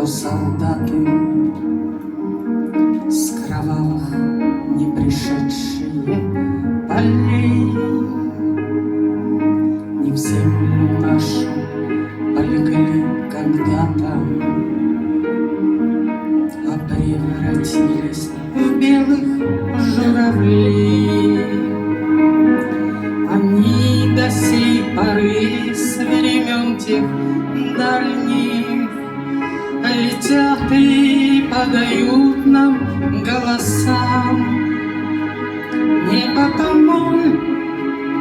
что солдаты с кровавых не пришедшие полей не в землю нашу полегли когда-то, а превратились в белых журавлей. Они до сей поры с времен тех дальних летят и подают нам голоса. Не потому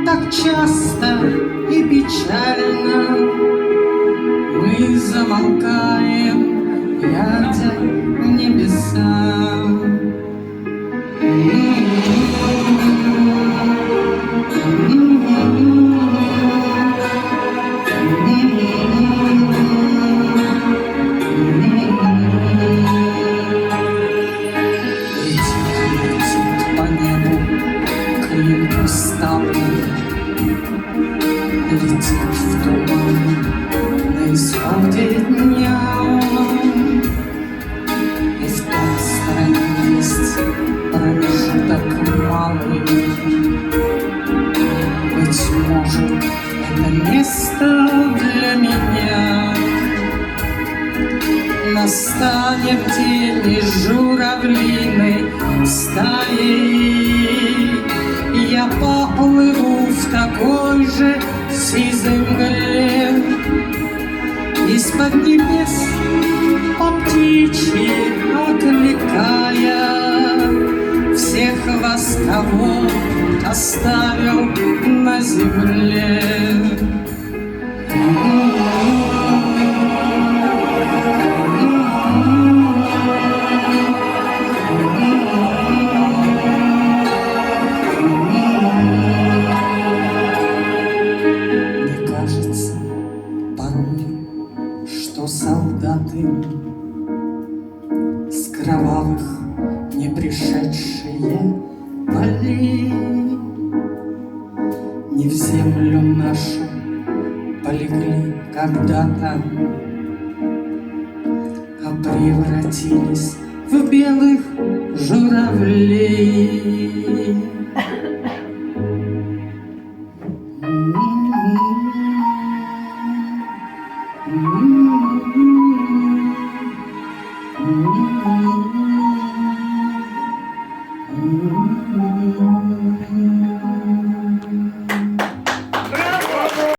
так часто и печально мы замолкаем, глядя в небеса. Летит по небу клин усталый, летит в туман на исходе дня. И в той стороне есть промежуток малый. Быть может, это место для меня. Настанет день из журавлиной стаи, я поплыву в такой же сизой мгле. Из-под небес по птичьи окликая всех вас, кого оставил на земле. Мне кажется порой, что солдаты с кровавых не пришедшие полей не в землю нашу полегли когда-то, а превратились в белых журавлей. Mm-hmm.